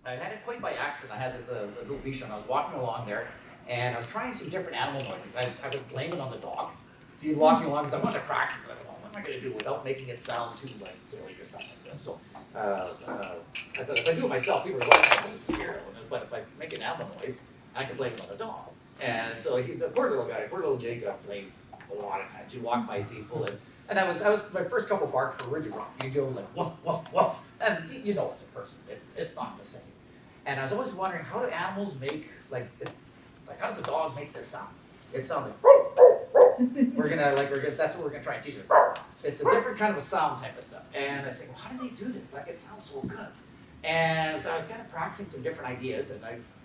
I had it quite by accident. I had this little leash on. I was walking along there, and I was trying some different animal noises. I was blaming on the dog. See, walking along, because I wanted to practice it. I thought, well, what am I going to do without making it sound too like silly or something like this? So I thought if I do it myself, people are like, oh, this is weird. But if I make an animal noise, I can blame it on the dog. And so the poor little guy, poor little Jake got blamed a lot of times. He'd walk by people, and I was my first couple barks were really rough. You go like woof woof woof, and you know it's a person. It's not the same. And I was always wondering, how do animals make like how does a dog make this sound? It sounds like that's what we're gonna try and teach it. It's a different kind of a sound type of stuff. And I say, well, how do they do this? Like it sounds so good. And so I was kind of practicing some different ideas, and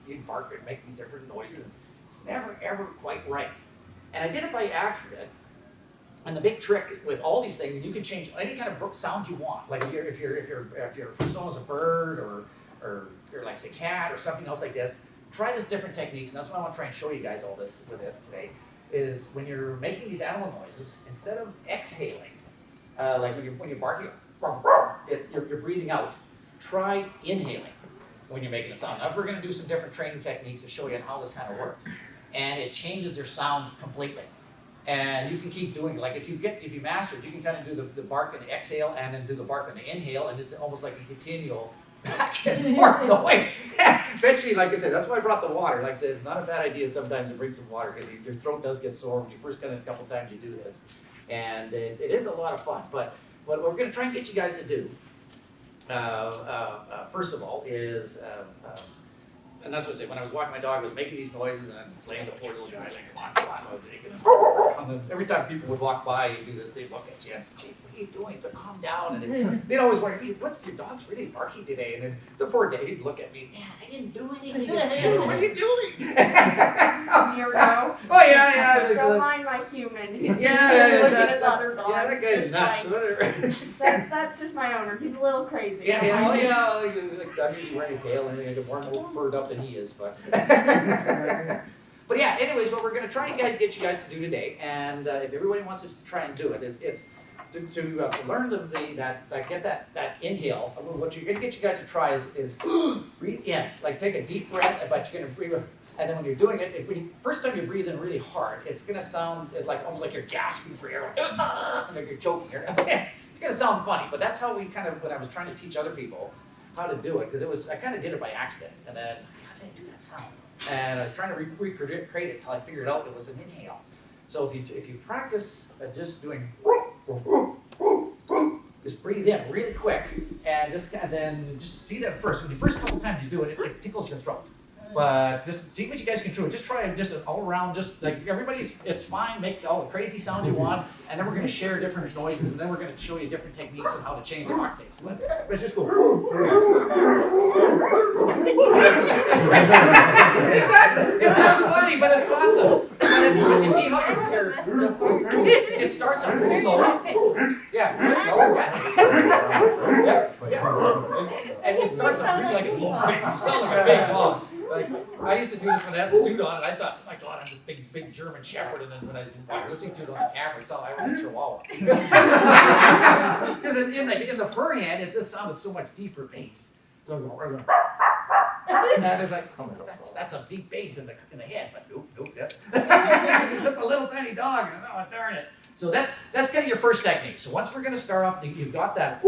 you'd bark and make these different noises. And it's never ever quite right. And I did it by accident. And the big trick with all these things, you can change any kind of sound you want. Like if your persona is a bird or like say cat or something else like this, try this different techniques. And that's what I want to try and show you guys all this with this today. Is when you're making these animal noises, instead of exhaling, like when you're barking, you're breathing out. Try inhaling when you're making a sound. Now, we're going to do some different training techniques to show you how this kind of works, and it changes your sound completely. And you can keep doing it. Like if you master it, you can kind of do the bark and the exhale, and then do the bark and the inhale, and it's almost like a continual back and forth noise. Eventually, like I said, that's why I brought the water. Like I said, it's not a bad idea sometimes to bring some water because your throat does get sore when you first get it a couple times you do this. And it is a lot of fun. But what we're going to try and get you guys to do, first of all, is, and that's what I say, when I was walking my dog, I was making these noises and I'm playing the poor little guy, like, come on, I was making them. And then every time people would walk by and do this, they'd look at you and say, what are you doing? But calm down. And they'd always wonder, hey, what's your dog's really barky today? And then the poor Dave, he'd look at me, Dad, I didn't do anything. What are you doing? Weirdo. Oh, yeah. Don't mind my human. He's looking at the other dogs. Yeah, that guy is nuts. Like, that's just my owner. He's a little crazy. Yeah. I'm usually wearing a tail and everything. I'm more furred up than he is, but. But yeah, anyways, what we're going to try and get you guys to do today, and if everybody wants to try and do it, it's to learn get that inhale. What you're going to get you guys to try is breathe in, like take a deep breath, but you're going to breathe. And then when you're doing it, first time you breathe in really hard, it's going to sound like almost like you're gasping for air, like you're choking. It's going to sound funny, but that's how we kind of, when I was trying to teach other people how to do it, because I kind of did it by accident, and then how did I do that sound? And I was trying to recreate it until I figured out it was an inhale. So if you practice just doing, just breathe in really quick, and then see that first. When the first couple times you do it, it tickles your throat. But just see what you guys can do. Just try just an all around, just like it's fine, make all the crazy sounds you want, and then we're going to share different noises, and then we're going to show you different techniques on how to change the octaves. Let's just go. Exactly. It sounds funny, but it's awesome. But you see how it starts off really low. Yeah. And it starts off really like a low bass. You sound like a big dog. Like, I used to do this when I had the suit on, and I thought, oh my God, I'm this big German Shepherd. And then when I was listening to it on the camera, it's all I was a Chihuahua. Because in the fur hand, it just sounded so much deeper bass. So I'm going, and I was like, oh, that's a deep bass in the head, but nope, that's a little tiny dog. And oh, darn it. So that's kind of your first technique. So once we're going to start off, you've got that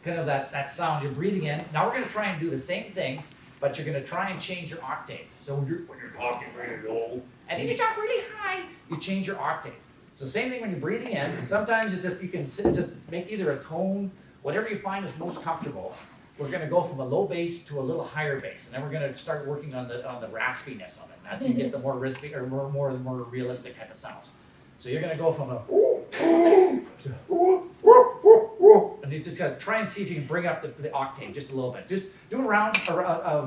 kind of that sound. You're breathing in. Now we're going to try and do the same thing, but you're going to try and change your octave. So when you're talking really low, and then you talk really high, you change your octave. So same thing when you're breathing in. Sometimes you can just make either a tone, whatever you find is most comfortable. We're going to go from a low bass to a little higher bass, and then we're going to start working on the raspiness of it. That's how you get the more rispy or more realistic type of sounds. So you're going to go from and you just got to try and see if you can bring up the octave just a little bit. Just do it around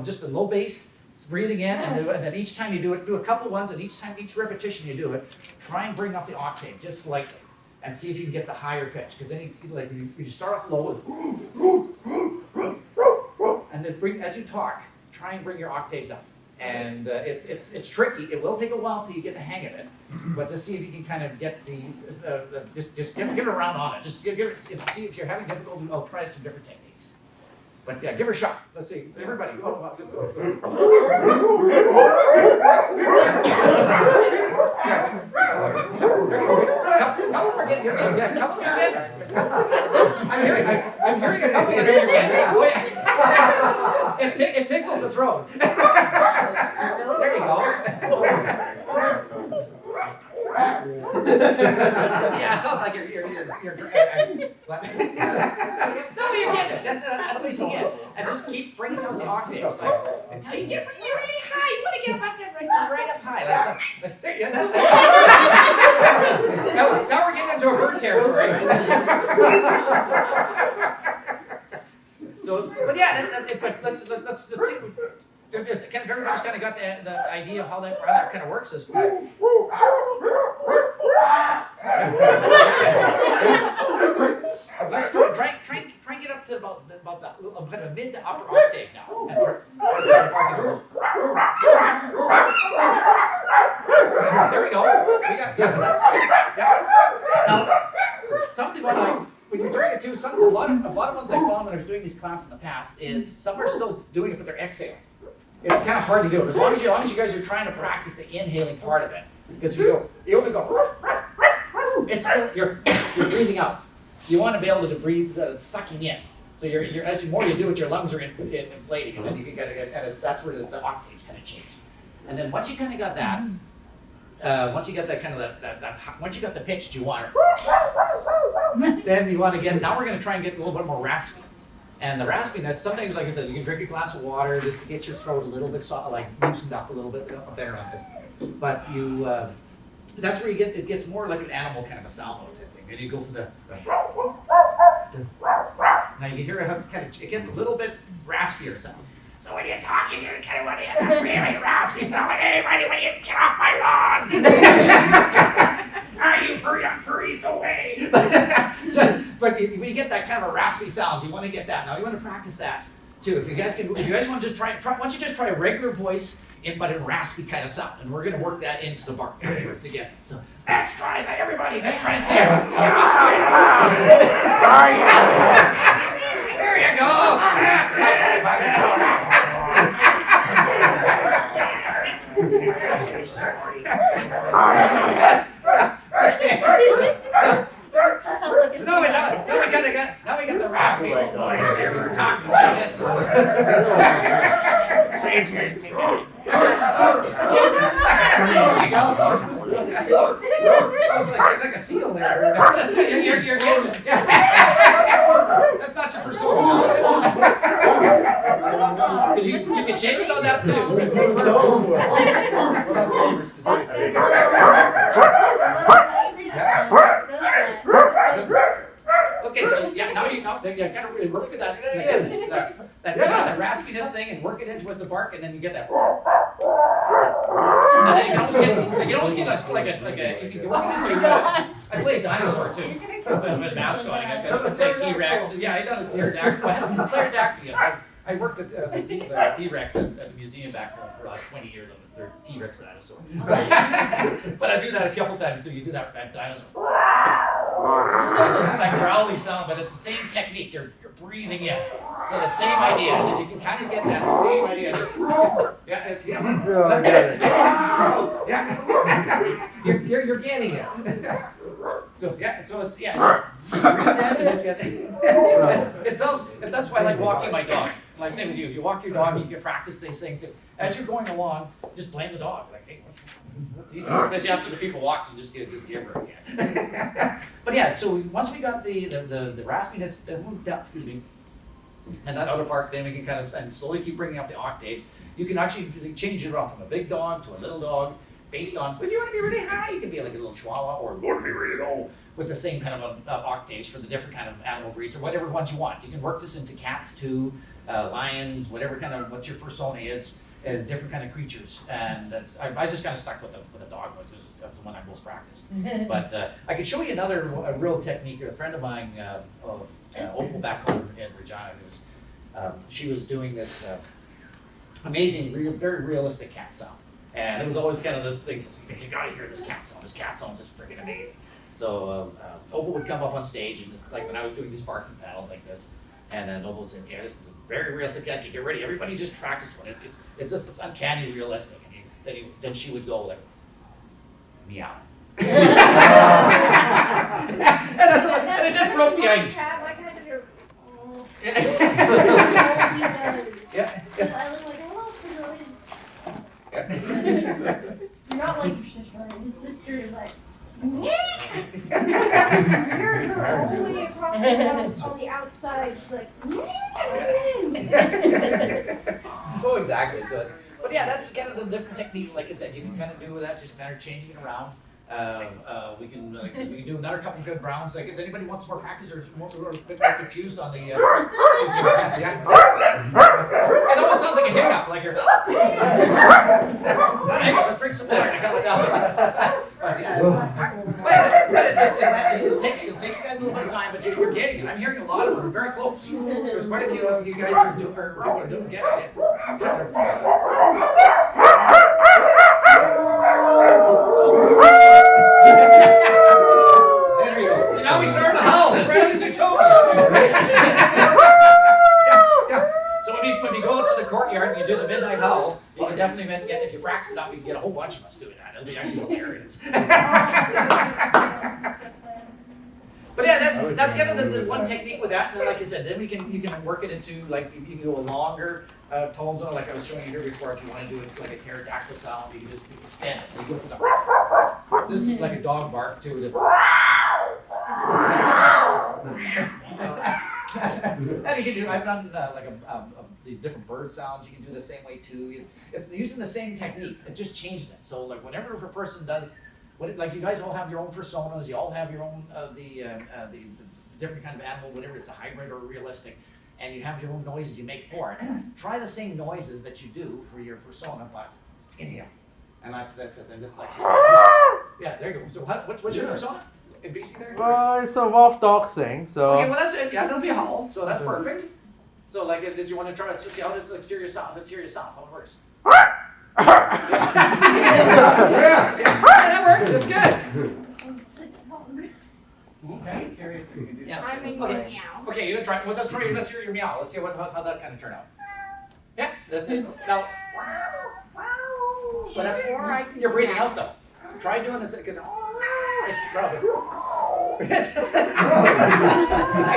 just a low bass, breathing in, and then each time you do it, do a couple ones, and each repetition you do it, try and bring up the octave just slightly, and see if you can get the higher pitch. Because then you start off low with, and then as you talk, try and bring your octaves up. And it's tricky. It will take a while till you get the hang of it, but just see if you can kind of get these. Just give it a round on it. Just give it. See if you're having difficulty. I'll try some different techniques. But yeah, give her a shot. Let's see, everybody. Yeah. Couple more again. Yeah, couple again. I'm hearing a couple that are again. It tickles the throat. There you go. Yeah, it sounds like you're what? No, you get it. That's what you get. And just keep bringing out the octaves, like until you get really high. You want to get up right up high. Like, there you go. Now we're getting into a bird territory. So, but yeah, that's it. But let's see. Kind of everybody's kind of got the idea of how that kind of works. Let's try and get up to about the kind of mid to upper octave now. There we go. We got that's Now, something like when you're doing it too. A lot of ones I found when I was doing these classes in the past is some are still doing it, but they're exhaling. It's kind of hard to do it. As long as you guys are trying to practice the inhaling part of it, because you only go, it's still you're breathing out. You want to be able to breathe sucking in. So as the more you do it, your lungs are inflating, and then you can that's where the octaves kind of change. And then once you kind of got that, once you got that kind of once you got the pitch that you want, then you want to get. Now we're going to try and get a little bit more raspy. And the raspiness, sometimes, like I said, you can drink a glass of water just to get your throat a little bit soft, like loosened up a little bit better on this. But that's where it gets more like an animal kind of a sound type thing. And you go for the now you can hear how it gets a little bit raspier sound. So when you're talking, you're kind of want to have a really raspy sound, like, hey, buddy, when you get off my lawn. Are you furries? No way. But when you get that kind of a raspy sound, you want to get that. Now you want to practice that too. If you guys want to just try, why don't you just try a regular voice, but in raspy kind of sound, and we're going to work that into the bark afterwards again. So let's try that, everybody. Let's try and say it. There you go. That's Now we got the raspy voice here. We're talking like this. There you go. It's like a seal there. You're getting it. That's not your persona. Because you can change it on that too. Okay, so yeah, now you kind of really work with that raspiness thing and work it into with the bark, and then you get that. And then you can almost get like a you can work it into. I play a dinosaur too. I'm a mascot. I've got to play T-Rex. Yeah, I done a pterodactyl. I worked at the T-Rex at the museum back there for like 20 years. They're T-Rex dinosaur. But I do that a couple times too. You do that dinosaur. It's kind of like growly sound, but it's the same technique. You're breathing in. So the same idea, and you can kind of get that same idea. You're getting it. So it's it sounds. And that's why I like walking my dog. Like I say with you, if you walk your dog, you can practice these things. As you're going along, just blame the dog. Like, hey, especially after the people walk, you just give her again. But yeah, so once we got the raspiness, excuse me, and that other part, then we can kind of and slowly keep bringing up the octaves. You can actually change it off from a big dog to a little dog, based on if you want to be really high, you can be like a little chihuahua, or you want to be really low with the same kind of octaves for the different kind of animal breeds or whatever ones you want. You can work this into cats too, lions, whatever kind of what your persona is. Different kind of creatures, and I just kind of stuck with the dog ones because that's the one I most practiced. But I could show you another real technique. A friend of mine, Opal back home in Regina, she was doing this amazing, very realistic cat sound, and it was always kind of this thing. You gotta hear this cat sound. This cat sound is just freaking amazing. So Opal would come up on stage, and like when I was doing these barking panels like this. And then Noble said, yeah, this is a very realistic technique. Get ready. Everybody just practice one. It's just this uncanny realistic. And then she would go like, meow. And it just broke the ice. I kind of do. Oh. Yeah. I was like, hello, Brazilian. Yeah. You're not like your sister. His sister is like, you're all the way across the house on the outside. It's like, Oh, exactly. So, but yeah, that's kind of the different techniques. Like I said, you can kind of do that, just kind of changing it around. We can, like I said, we can do another couple of good rounds. Like, does anybody want some more practice or more confused on the? Yeah. It almost sounds like a hiccup, like you're. Hang on, let's drink some water. I got it down. It'll take you guys a little bit of time, but you're getting it. I'm hearing a lot of them. We're very close. There's quite a few of you guys are doing getting it. There you go. So now we start to howl. It's right on this utopia. Yeah. So when you go out to the courtyard and you do the midnight howl, you can definitely get, if you practice that, we can get a whole bunch of us doing that. It'll be actually hilarious. But yeah, that's kind of the one technique with that. And then, like I said, then you can work it into like you can go a longer tones on it, like I was showing you here before. If you want to do it like a pterodactyl sound, you can just extend it. You go from the just like a dog bark to the. And you can do. I've done these different bird sounds. You can do the same way too. It's using the same techniques. It just changes it. So like whenever a person does. Like you guys all have your own personas, you all have your own the different kind of animal, whatever it's a hybrid or realistic, and you have your own noises you make for it. Try the same noises that you do for your persona, but inhale, and that's and just like yeah, there you go. So what's your persona? In BC there? Well, it's a wolf dog thing, so. Okay, well that's it. Yeah, that'll be a howl, so that's perfect. So like, did you want to try it to see how it's like serious sound? Let's hear your sound. How it works. Yeah, that works. That's good. Okay. Yeah. I'm making Okay. a meow. Okay, you're gonna try. Well, let's hear your meow. Let's see how that kind of turn out. Yeah, that's it. Now, but that's Or I can you're breathing out though. Try doing this because it's probably.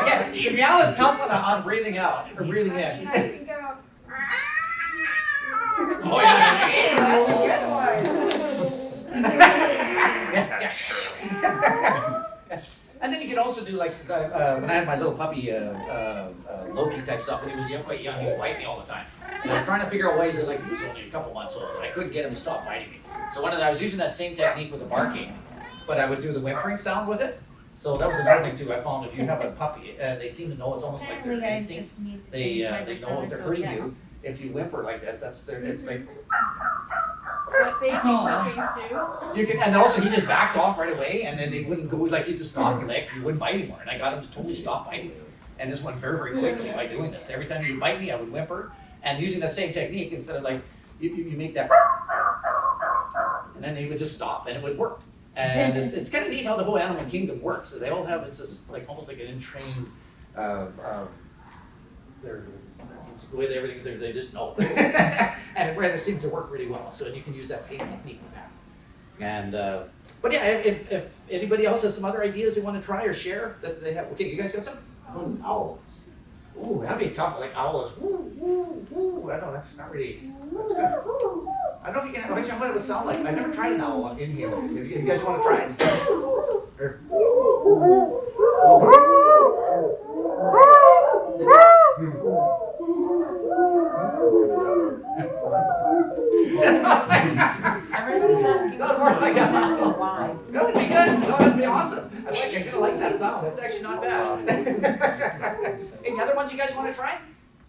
Again, your meow is tough on breathing out or breathing in. I can go. Oh yeah. That's a good one. And then you can also do like when I had my little puppy Loki type stuff when he was quite young, he would bite me all the time. And I was trying to figure out ways that like he was only a couple months old, and I couldn't get him to stop biting me. So I was using that same technique with the barking, but I would do the whimpering sound with it. So that was another thing too. I found if you have a puppy, they seem to know it's almost like their instinct. They know if they're hurting you. If you whimper like this, it's like. What baby puppies do. You can, and also he just backed off right away, and then they wouldn't go like he just stopped and licked. He wouldn't bite anymore, and I got him to totally stop biting me. And this went very, very quickly by doing this. Every time you bite me, I would whimper, and using the same technique instead of like you make that, and then he would just stop, and it would work. And it's kind of neat how the whole animal kingdom works. So they all have it's just like almost like an entrained. The way everything they just know, and it seems to work really well. So you can use that same technique with that. And but yeah, if anybody else has some other ideas they want to try or share that they have, okay, you guys got some? Owls. Ooh, that'd be tough. Like owls. Woo, woo, woo. I know that's not really. That's good. I don't know if you can imagine what it would sound like. I've never tried an owl in here. If you guys want to try it. Or, that would be good. That would be awesome. I kind of like that sound. That's actually not bad. Any other ones you guys want to try?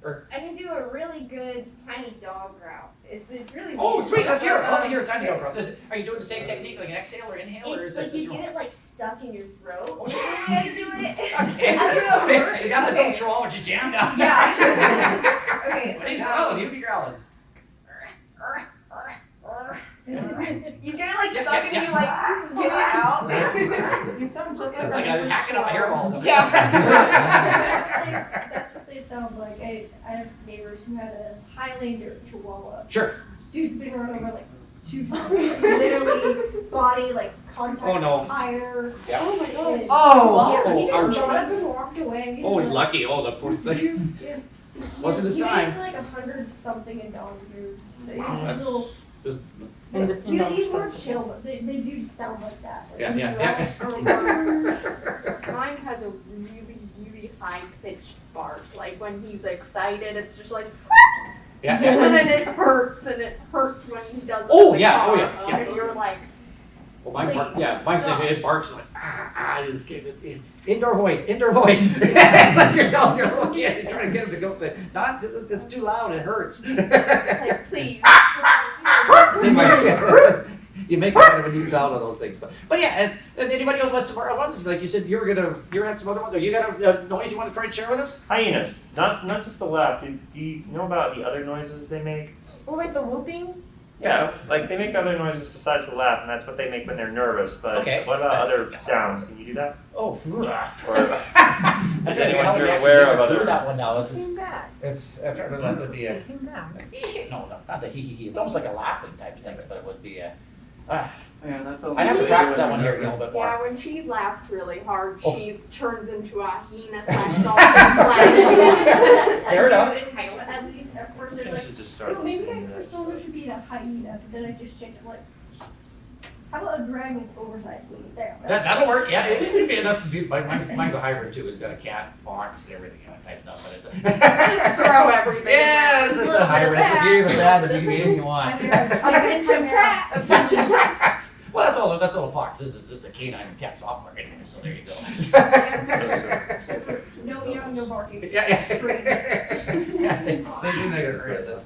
Or? I can do a really good tiny dog growl. It's really. Oh, sweet. Let's hear it. I'll hear a tiny dog growl. Are you doing the same technique, like an exhale or inhale? It's or is like it you just get it like stuck in your throat. Oh. You gotta do it. Okay. I don't know. You got the control, but you jammed out. Yeah. Okay. But he's growling. You be growling. You get it like stuck and you like get it out. You sound just It's like I'm hacking up my hairball. Yeah. That's what they it sounds like. I have neighbors who had a Highlander Chihuahua. Sure. Dude's been run over like 2 times. Literally, body like contact Oh, no. tire. Yeah. Oh my god. Oh, Yeah, he ouch. just got up and walked away. Oh, he's lucky. Oh, the poor thing. Yeah. Wasn't his He time. weighs like 100-something in dog years. He's That's- a little. He's more chill, but they do sound like that. Like, Yeah, he's yeah. Mine has a really, really high pitched bark. Like when he's excited, it's just like, Yeah, and yeah. then it hurts when he does it. Oh, with yeah, oh, the yeah, car. yeah. And you're like, Well, mine bark, yeah, mine said it barks like, just indoor voice. It's like you're telling your little kid, you're trying to get him to go say, not, it's too loud, it hurts. like please. See, my, you make kind of a new sound of those things, but yeah, and anybody else want some other ones? Like you said, you had some other ones, or you got a noise you want to try and share with us? Hyenas, not just the laugh. Do you know about the other noises they make? Oh, like the whooping? Yeah, like they make other noises besides the laugh, and that's what they make when they're nervous. But Okay. what about other sounds? Can you do that? Oh, Or I'm Is trying to anyone how here we actually aware get of through other- that one now. Back. I'm trying to let there be a. Came back. No, not the hee hee hee. It's almost like a laughing type thing, but it would be a. Yeah, that's a I have to practice that one here a little bit more. Yeah, when she laughs really hard, Oh. she turns into a hyena slash dolphin Fair enough. At least at first I it's think I like, should just start no, maybe listening my to persona that. should be a hyena, but then I just changed it like, how about a dragon with oversized wings? There. That'll work. Yeah, it'd be enough to be. Mine's a hybrid too. It's got a cat, fox, and everything type stuff, but it's a. Just throw everything. Yeah, it's a hybrid. It's a beauty of that, but you can be anything you want. A pinch of cat, a pinch of cat. Well, that's all a fox is. It's just a canine and cat software anyway. So there you go. No meowing, no barking. Yeah. Scream. Yeah, they do make it great. They do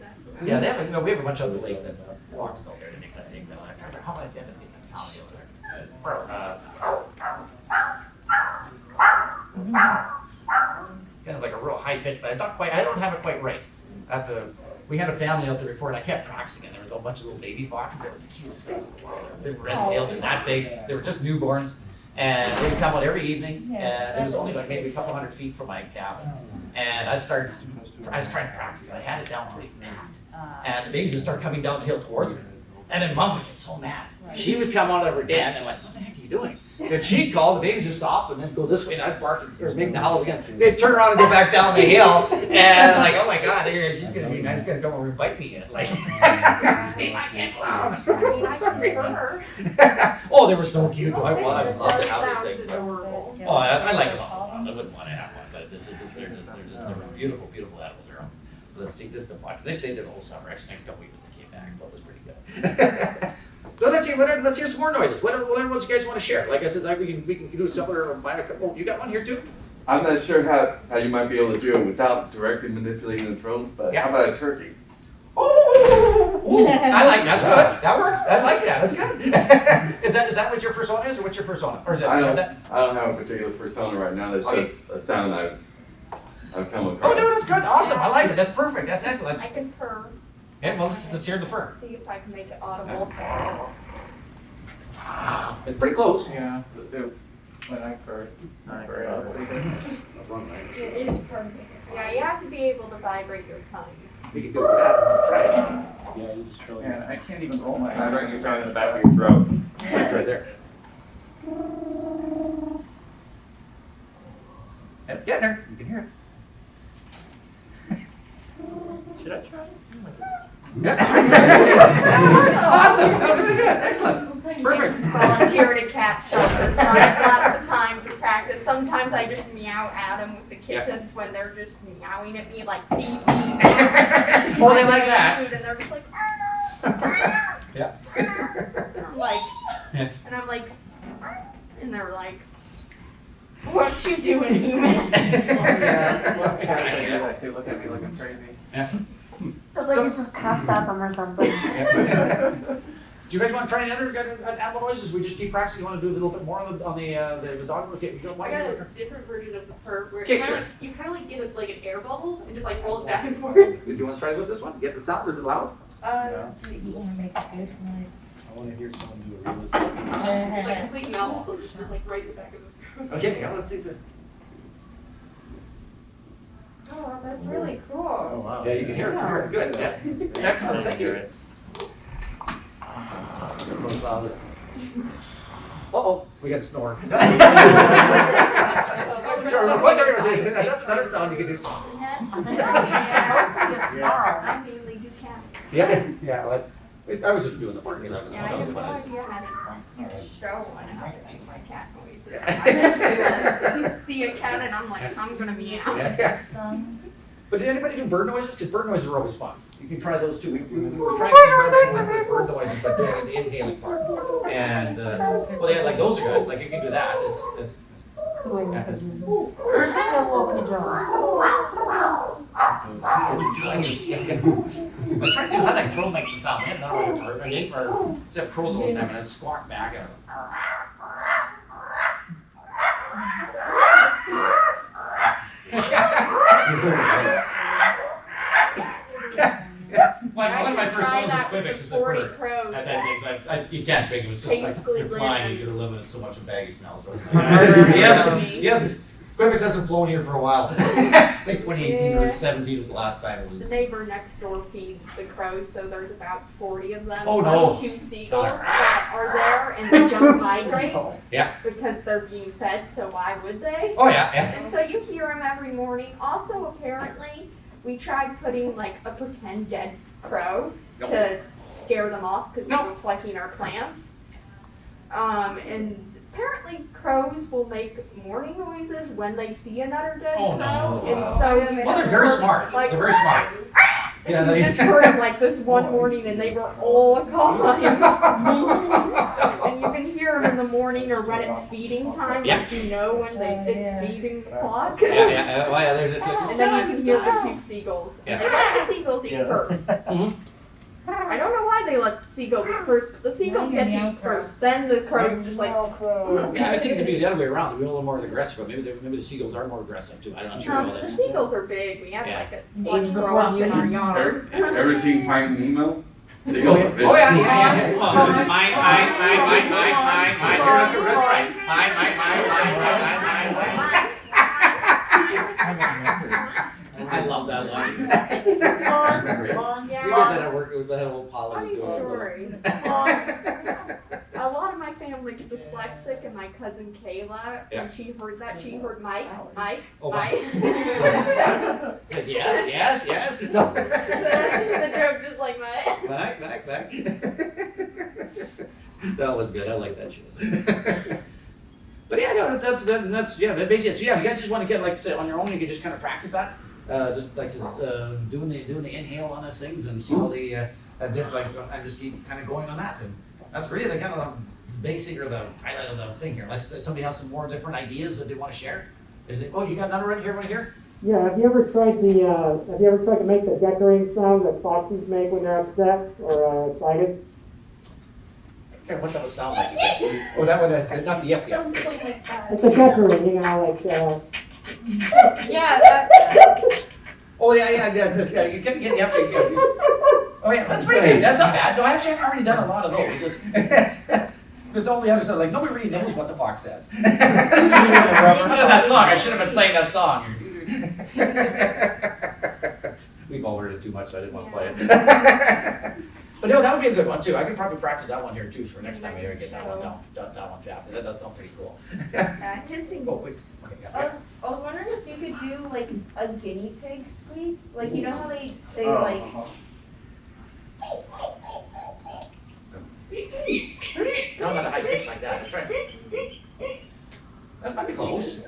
that. Yeah, we have a bunch of other lake that fox out there to make that same note. I'm trying to how am I going to make that sound over there? It's kind of like a real high pitch, but I don't have it quite right. We had a family out there before, and I kept practicing it. There was a bunch of little baby foxes. They were the cutest things in the world. Their red tails are that big. They were just newborns, and they would come out every evening. And it was only like maybe a couple 100 feet from my cabin. And I was trying to practice, and I had it down pretty bad. And the babies would start coming down the hill towards me. And then Mom would get so mad. She would come out of her den and like, what the heck are you doing? And she'd call, the babies would stop and then go this way, and I'd bark or make the howls again. They'd turn around and go back down the hill. And I'm like, oh my God, she's gonna be nice, gonna come over and bite me. And like, hey, my kid's loud. Sorry for her. Oh, they were so cute. Though. I love to That have these sounds things. adorable. Oh, I like them all. I wouldn't want to have one, but they're beautiful, beautiful animals. So let's see, this is the watch. They stayed there the whole summer. Actually, next couple weeks they came back, but it was pretty good. So let's hear some more noises. Whatever ones you guys want to share. Like I said, we can do similar or buy a couple. You got one here too? I'm not sure how you might be able to do it without directly manipulating the throat, but Yeah. how about a turkey? Oh, I like that's good. That works. I like that. That's good. Is that what your persona is, or what's your persona? Or is that, I is that? don't have a particular persona right now. That's Okay. just a sound I've come across. Oh no, that's good. Awesome. I like it. That's perfect. That's excellent. I can purr. Yeah, well, let's hear the purr. See if I can make it audible. It's pretty close. Yeah, when I purr, It is hard to make it. Yeah, you have to be able to vibrate your tongue. We can do that. Try it. yeah, you just really. And I can't even roll my. I bring your tongue in the back of your throat. It's right there. It's getting there. You can hear it. Should I try? Awesome. That was really good. Excellent. Perfect. Volunteer at a cat shelter, so I have lots of time to practice. Sometimes I just meow at them with the kittens when they're just meowing at me like feed me. Oh, they like that. And they're just like, "Arr, Yeah. arr." I'm like, and they're like, what you doing, human? Yeah, exactly. Look at me looking crazy. Yeah. It's like you just passed out them or something. Do you guys want to try another animal noises? We just keep practicing. You want to do a little bit more on the dog? Okay, you don't I mind. got a different version of the purr where Kick shit. you kind of like get like an air bubble and just like roll it back and forth. Do you want to try with this one? Get the sound. Is it loud? You want to make a face noise. I want to hear someone do a realistic. It's like complete mouthful, just like right in the back of the throat. Okay, yeah, let's see if it. Oh, that's really cool. wow. Yeah, you can hear it. It's good. Yeah. Excellent. Thank you. Uh-oh, we got a snore. That's another sound you can do. I mainly do cats. Yeah, well, I was just doing the parking lot. Yeah, I have no idea how to show when I have to make my cat noises. I just see a cat and I'm like, I'm gonna meow. Yeah. Some. But did anybody do bird noises? Because bird noises are always fun. You can try those too. We were trying to experiment with bird noises, but doing the inhaling part. And, well, yeah, like those are good. Like you can do that. It's yeah. I tried to do how that crow makes a sound. I had another way to bird. I ate or except crows all the time, and I'd squawk back at them. One of my first songs was Quebec, it's a bird. Crows. At that thing, so you can't pick it, it's just like Basically you're flying, living. you get a limit so much of baggage now, so it's like. Yes, Quebec hasn't flown here for a while. I think 2018 or 17 was the last time it was. The neighbor next door feeds the crows, so there's about 40 of them. Oh, no. Plus 2 seagulls that are there, and they just migrate. Yeah. Because they're being fed, so why would they? Oh, yeah, yeah. And so you hear them every morning. Also, apparently, we tried putting like a pretend dead crow to scare them off because we were plucking our plants. And apparently crows will make morning noises when they see another dead crow. Oh, no. And so you Well, they're very smart. like, They're very smart. Yeah, and we just heard them like this one morning and they were all gone. And you can hear them in the morning or when it's feeding time, like you know when it's feeding clock. Yeah, well, yeah, there's this. And then you can hear the 2 seagulls. And they let the seagulls eat first. I don't know why they let the seagulls eat first, but the seagulls get to eat first. Then the crows just like. Yeah, I think it could be the other way around. They'd be a little more aggressive. Maybe the seagulls are more aggressive too. I'm not sure about The that. seagulls are big. We have Yeah. like a bunch grow up in our yard. Ever seen Finding Nemo? Seagulls are vicious. Oh yeah, yeah. Well, mine. Here, let's try. Mine. I love that line. We did that at work. It was that whole Polly was Funny doing. story. A lot of my family's dyslexic, and my cousin Kayla, when she heard that, she heard Mike. Oh, Mike. Yes. No. That's the joke, just like Mike. Mike. That was good. I like that show. But yeah, no, that's yeah. Basically, so yeah, if you guys just want to get like say on your own, you can just kind of practice that. Just like doing the inhale on those things and see all the different like and just keep kind of going on that. And that's really the kind of the basic or the highlight of the thing here. Unless somebody has some more different ideas that they want to share. Is it? Oh, you got another right here. Yeah, have you ever tried to make the decorating sound that foxes make when they're upset or excited? Okay, what that would sound like? Oh, that would not be Something like that. It's a decorating, you know, like, Yeah, that. Oh yeah. You can you have to. Oh yeah, that's pretty good. That's not bad. No, actually, I've already done a lot of those. It's all the other stuff. Like nobody really knows what the fox says. That song. I should have been playing that song. We've all heard it too much, so I didn't want to play it. But no, that would be a good one too. I could probably practice that one here too for next time I ever get that one down. That one tapped. That does sound pretty cool. Hissing. Oh, wait. Okay, yeah. I was wondering if you could do like a guinea pig squeak. Like you know how they like. No, not a high pitch like that. That's right. That might be close.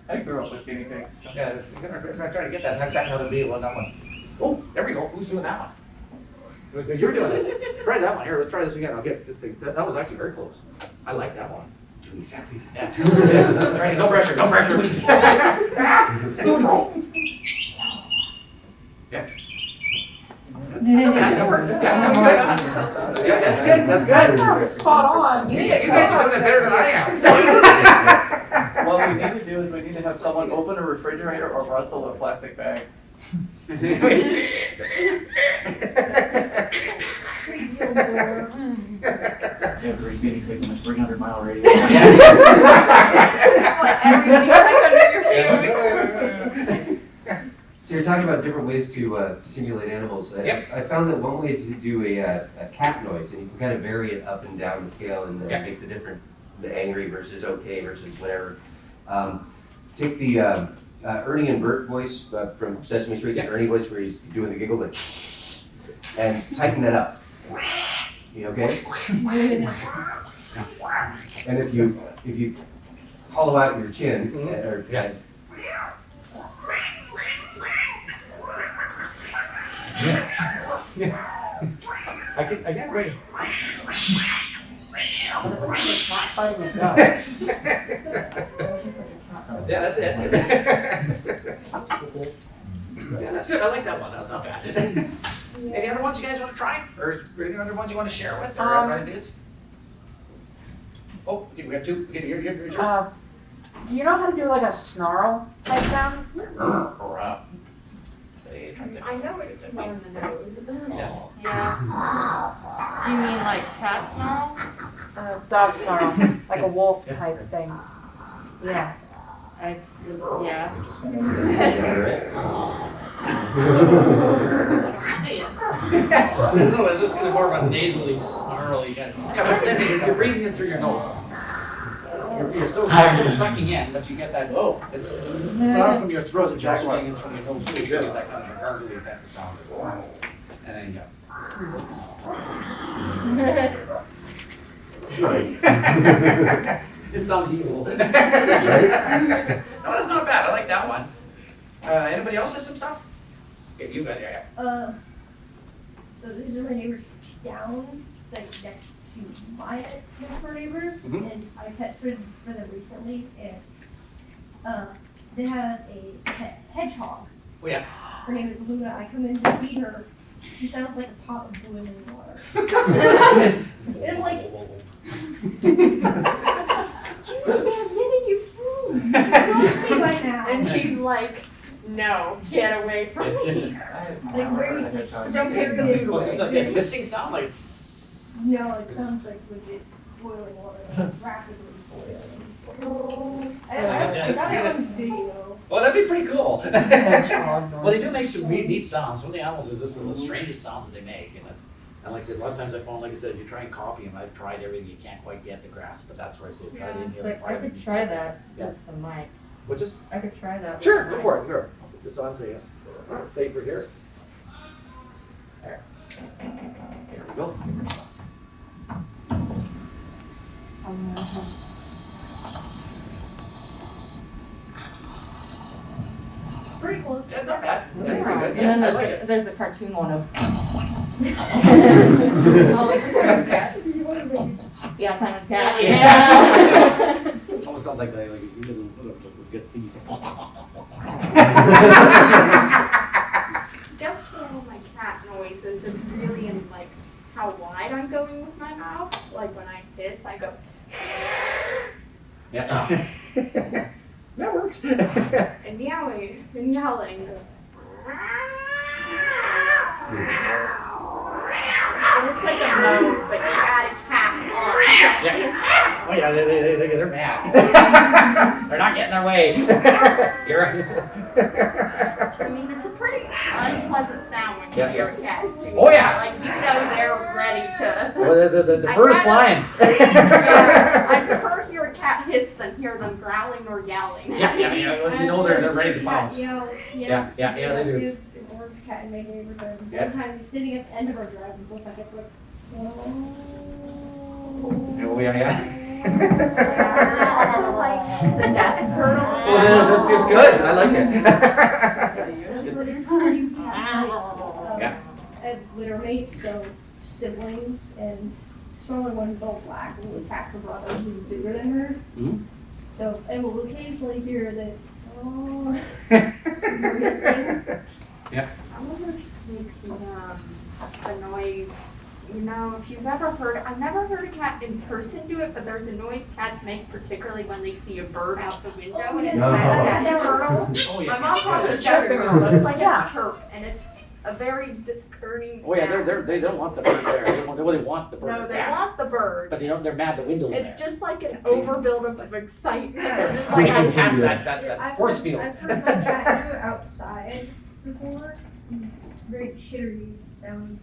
I grew up with guinea pigs. Yeah, I'm gonna try to get that. Exactly how to be on that one. Oh, there we go. Who's doing that one? You're doing it. Try that one. Here, let's try this again. I'll get this thing. That was actually very close. I like that one. Do exactly that. Yeah. Right, no pressure. No pressure. Yeah. Yeah, that's good. That's good. that sounds spot on. You guys are doing it better than I am. What we need to do is we need to have someone open a refrigerator or rustle a plastic bag. Every guinea pig in a 300-mile radius. Like everybody back under your shoes. So you're talking about different ways to simulate animals. Yep. I found that one way to do a cat noise, and you can kind of vary it up and down the scale and Yep. make the angry versus okay versus whatever. Take the Ernie and Bert voice from Sesame Street, Yep. the Ernie voice where he's doing the giggle, like, and tighten that up. You okay? And if you hollow out your chin, or I can't wait. Yeah, that's it. Yeah, that's good. I like that one. That's not bad. Any other ones you guys want to try? Or any other ones you want to share with? Or ideas? Oh, we have two. Here's yours. Do you know how to do like a snarl type sound? Or I know it's more in the nose. yeah. Do you mean like cat snarl? Dog snarl, like a wolf type thing. Yeah. Yeah. No, it's just gonna be more of a nasally, snarly kind of. Yeah, but it's, you're breathing it through your nose. You're still sucking in, but you get that. Oh, it's not from your throat. It's also getting it from your nose. So you get that kind of a gargly type of sound. And then you it sounds evil. No, that's not bad. I like that one. Anybody else have some stuff? Yeah, you got it. Yeah. So these are my neighbors down, like next to my next-door neighbors, and I pet for them recently, and they have a pet hedgehog. Oh yeah. Her name is Luna. I come in to feed her. She sounds like a pot of boiling water. And I'm like, excuse me, I'm giving you food. Don't me right now. And she's like, no, get away from me. Like, where is it? Don't take the food What's away. this hissing sound like? No, it sounds like legit boiling water, like rapidly boiling. I got it on video. Well, that'd be pretty cool. Well, they do make some neat sounds. Some of the animals are just the strangest sounds that they make, and that's. And like I said, a lot of times I found, like I said, if you try and copy them, I've tried everything you can't quite get to grasp, but that's where I say try it in here. Like, I could try that Yeah. with the mic. What's this? I could try that. Sure, with go the for it. Sure. Just honestly, safer here. There. There we go. Pretty close. Yeah, it's not bad. That's pretty good. And Yeah, then I like it. there's the cartoon one of. Yeah, Simon's cat. Yeah. Almost sounds like you little good thief. Just for all my cat noises, it's really in like how wide I'm going with my mouth. Like when I hiss, I go. Yeah. That works. And meowing and yelling. And it's like a mode, but you add a cat on. Yeah. Oh yeah, they're mad. They're not getting their way. You're right. I mean, it's a pretty unpleasant sound when you Yeah. hear a cat. Too. Oh, yeah. Like you know they're ready to. Well, the fur's flying. I prefer hear a cat hiss than hear them growling or yelling. Yeah. You know they're ready to pounce. Yeah, Yeah, they do. Orange cat in my neighborhood. Yeah. One time he's sitting at the end of our drive and both I kept like, Oh yeah. Also like the death curdle. Well, it's good. I like it. Yeah. And litter mates, so siblings, and smaller one's all black and will attack her brother who's bigger than her. Mhm. So, and we'll occasionally hear that, you're missing. Yeah. I wonder if the noise, you know, if you've ever heard, I've never heard a cat in person do it, but there's a noise cats make, particularly when they see a bird out the window. Oh, and yes. it's like I that never turtle. Oh My yeah. mom calls it chirping, but it's like a chirp, and it's a very discerning sound. Oh yeah, they don't want the bird there. They want the bird No, they back. want the bird. But they're mad the window's It's there. just like an overbuildup of excitement. They're just They like, can pass that I've force heard- field. I've heard my cat do it outside, before. He's very shittery sound.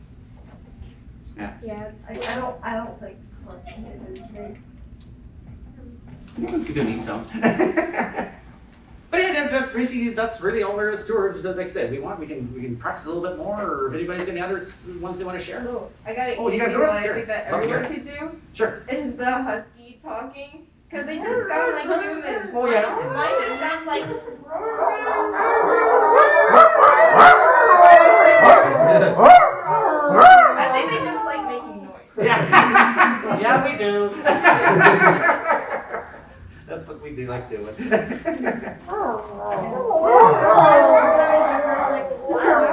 Yeah, it's, I don't think working it is very. It's a good neat sound. But yeah, basically that's really all there is to it. Like I said, we can practice a little bit more, or if anybody's got any other ones they want to share. Oh, I got an Oh, you easy got a girl? one I Here. think that Love to hear everyone it. could do. Sure. Is the husky talking. Because they just sound like humans. Oh yeah. Mine just sounds like. I think they just like making noise. Yeah. Yeah, we do. That's what we do like doing. I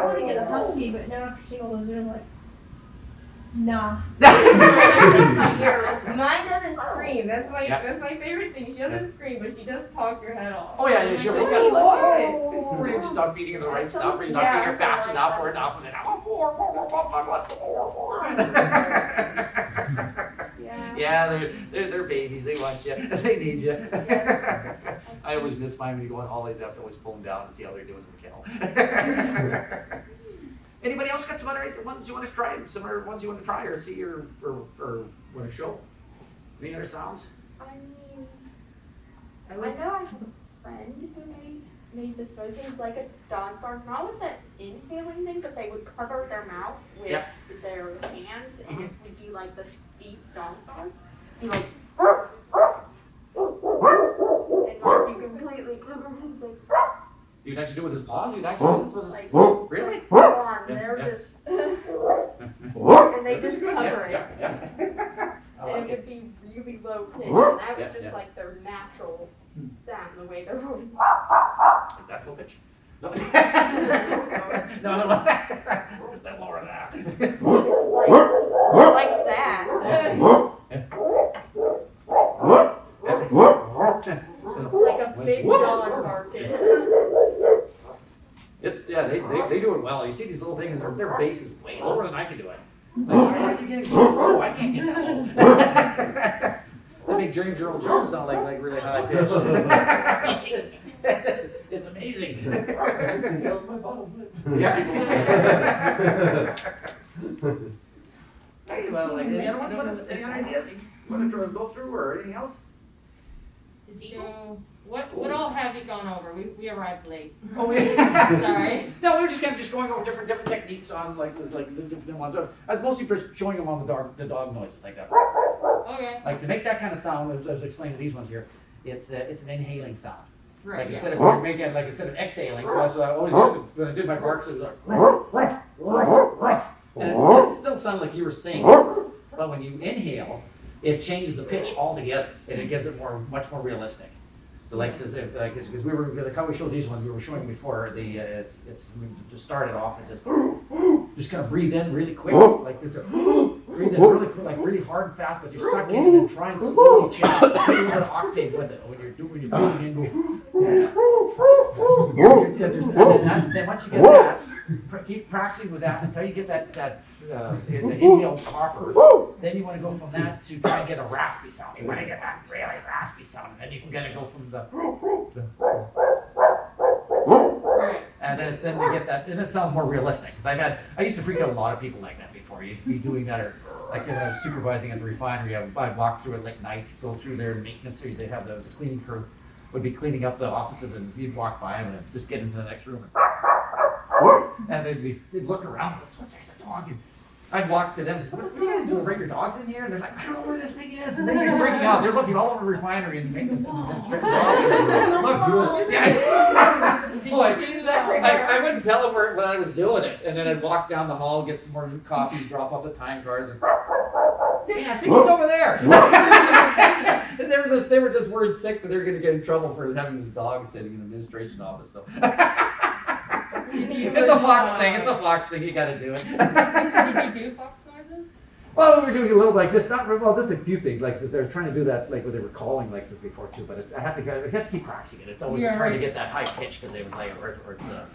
want to get a husky, but now after seeing all those, I'm like, nah. Mine doesn't scream. That's my Yeah. that's my favorite thing. She doesn't scream, but she does talk your head off. Oh yeah, yeah, sure. Look at it. Or you're just not feeding her the right stuff, or you're not feeding her fast enough, or enough, and then yeah, they're babies. They want you. They need you. I always miss mine when you go on holidays. I have to always pull them down and see how they're doing in the kennel. Anybody else got some other ones you want to try? Some other ones you want to try or see or want to show? Any other sounds? I mean, I know I have a friend who made this noise. It was like a dog bark, not with that inhaling thing, but they would cover their mouth with their hands, and it would be like this deep dog bark. Be like, and like you completely cover him like. You'd actually do it with his paws? You'd actually do this with his... Like, really? on, they're just... and they just cover it. And it would be really low pitch, and that was just like their natural sound, the way they're rolling. Like that low pitch? No. No. Let lower that. Like that. Like a big dog barking. It's they do it well. You see these little things, and their bass is way lower than I can do it. Like, why are you getting so low? I can't get that low. That makes James Earl Jones sound like really high pitch. It's amazing. I just inhaled my bottom lip. Yeah. Hey, well, like any other ones? Any other ideas? You want to go through or anything else? So, what all have you gone over? We arrived late. Oh yeah. Sorry. No, we were just kind of going over different techniques on like the different ones. I was mostly just showing them on the dog noises like that. Okay. Like to make that kind of sound, as I was explaining these ones here, it's an inhaling sound. Right. Like instead of making it, like instead of exhaling, that's what I always used to when I did my barks. It was like, and it still sounded like you were singing, but when you inhale, it changes the pitch altogether, and it gives it much more realistic. So like because we were the couple showed these ones we were showing before we just started off and just kind of breathe in really quick like this breathe in really quick like really hard and fast, but you suck in and then try and slowly change the octave with it when you're breathing in. Then once you get that, keep practicing with that until you get the inhale proper. Then you want to go from that to try and get a raspy sound. You want to get that really raspy sound, and then you can kind of go from the and then you get that, and it sounds more realistic. Because I used to freak out a lot of people like that before. You'd be doing that, or like say when I was supervising at the refinery, I'd walk through it like night, go through their maintenance, or they have the cleaning crew would be cleaning up the offices, and you'd walk by them and just get into the next room. And they'd look around, what's there's a dog? And I'd walk to them and say, what are you guys doing? Bring your dogs in here? And they're like, I don't know where this thing is. And then they're freaking out. They're looking all over the refinery and the maintenance and administrative offices. Look good. I wouldn't tell them when I was doing it. And then I'd walk down the hall, get some more copies, drop off the time cards, and yeah, I think he's over there. And they were just worried sick that they were going to get in trouble for having this dog sitting in the administration office. So. It's a fox thing. It's a fox thing. You got to do it. Did you do fox noises? Well, we were doing a little like just just a few things. Like so they were trying to do that like when they were calling like this before too. But I had to keep practicing it. It's always trying to get that high pitch because they was like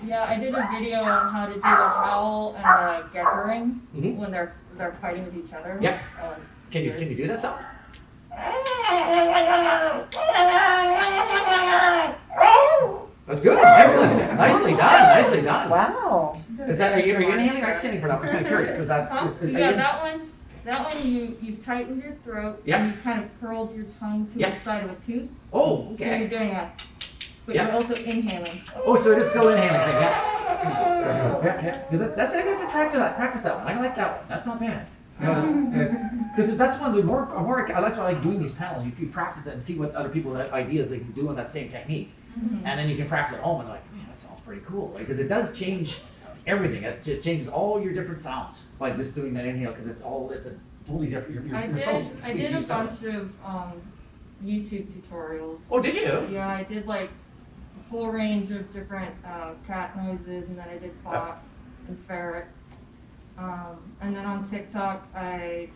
Yeah, I did a video on how to do the howl and the geckering when they're fighting with each other. Yep. Can you do that sound? That's good. Excellent. Nicely done. Nicely done. Wow. Is that, are you inhaling or exhaling for that? I'm kind of curious. Is that, Huh? are Yeah, you- that one you've tightened your throat Yep. and you've kind of curled your tongue to Yep. the side of a tooth. Oh, So you're okay. doing a, but Yep. you're also inhaling. Oh, so it is still inhaling. Yeah. Yeah. That's, I got to practice that one. I like that one. That's not bad. Because that's one of the more, that's why I like doing these panels. You practice it and see what other people, ideas they can do on that same technique. Mm-hmm. And then you can practice at home and like, man, that sounds pretty cool. Because it does change everything. It changes all your different sounds by just doing that inhale because it's a totally different. I did a bunch of YouTube tutorials. Oh, did you? Yeah, I did like a full range of different cat noises, and then I did fox and ferret. And then on TikTok, I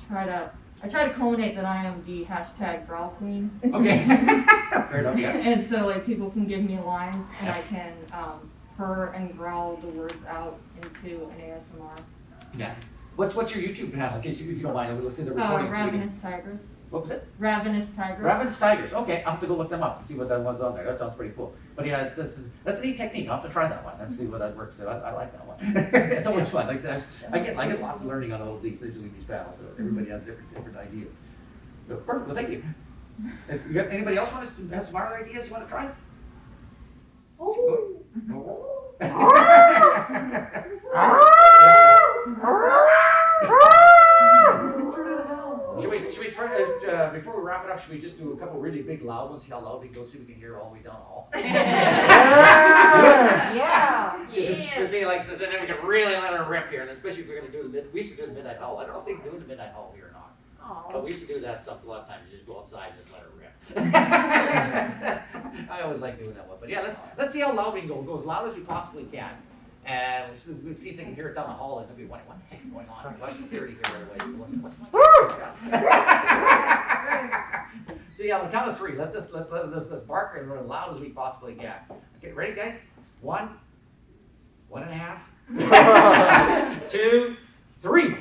try to culminate that I am the hashtag growl queen. Okay. Fair enough, yeah. And so like people can give me lines, and I can purr and growl the words out into an ASMR. Yeah. What's your YouTube channel? In case if you don't mind, we'll see the recording. Ravenous Tigers. What was it? Ravenous Tigers. Ravenous Tigers. Okay, I'll have to go look them up and see what that one's on there. That sounds pretty cool. But yeah, that's a neat technique. I'll have to try that one and see what that works. So I like that one. It's always fun. Like I said, I get lots of learning on all of these things doing these panels. So everybody has different ideas. But perfect. Well, thank you. You got anybody else want to have some other ideas you want to try? Should we try, before we wrap it up, should we just do a couple really big loud ones? See how loud we go, see if we can hear it all the way down the hall? Yeah. See, like, so then we can really let it rip here, and especially if we're going to do we used to do the midnight hall. I don't know if they can do the midnight hall here or not. But we used to do that a lot of times, you just go outside and just let it rip. I always like doing that one. But yeah, let's see how loud we can go. Go as loud as we possibly can. And we'll see if they can hear it down the hall, and they'll be wondering, what the heck's going on? There's security here right away. What's So yeah, on the count of three, let's bark as loud as we possibly can. Okay, ready guys? 1, 1.5, 2, 3.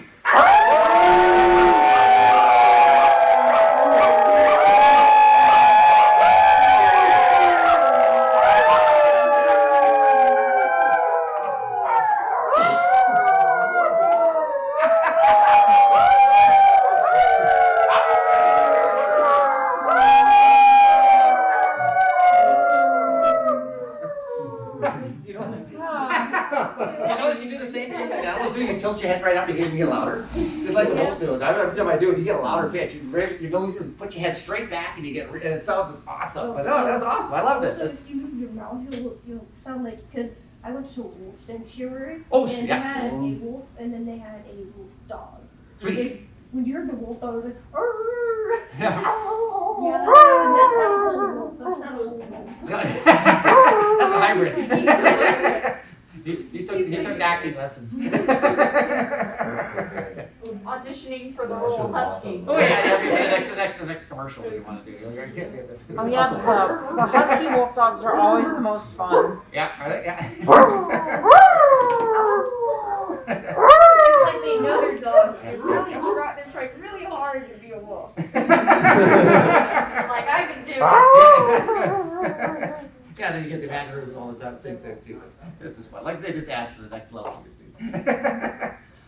Tilt your head right up, you get louder. Just like the most do it. Every time I do it, you get a louder pitch. You put your head straight back, and and it sounds just awesome. But no, that's awesome. I loved it. So if you move your mouth, you'll sound like, because I went to a wolf sanctuary, Oh, and yeah. they had a wolf, and then they had a wolf dog. Sweet. When you heard the wolf dog, it was like, "Arr!" Yeah. Yeah, that's not a whole wolf. That's not a whole wolf. That's a hybrid. He took acting lessons. Auditioning for the role of Husky. Oh yeah, the next commercial we want to do. Oh yeah, the husky wolf dogs are always the most fun. Yeah, are they? Yeah. It's like they know their dog. They're trying really hard to be a wolf. Like I can do it. Yeah, then you get the mannerisms all the time, same thing too. This is fun. Like I say, just adds to the next level.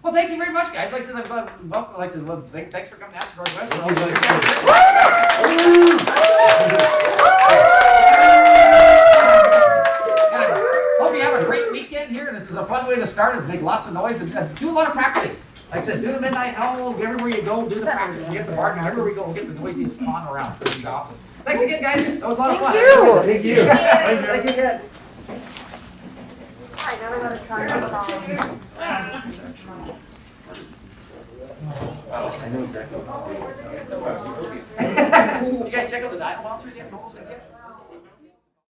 Well, thank you very much, guys. Thanks for coming out to Northwest. Hope you have a great weekend here. This is a fun way to start, is make lots of noise and do a lot of practicing. Like I said, do the midnight howl, everywhere you go, do the practice, get the bark, everywhere we go, we'll get the noisiest pond around. So it'll be awesome. Thanks again, guys. That was a lot of fun. Thank you. Thank you again. I never got to try that song. I know exactly. You guys check out the dial bouncers yet?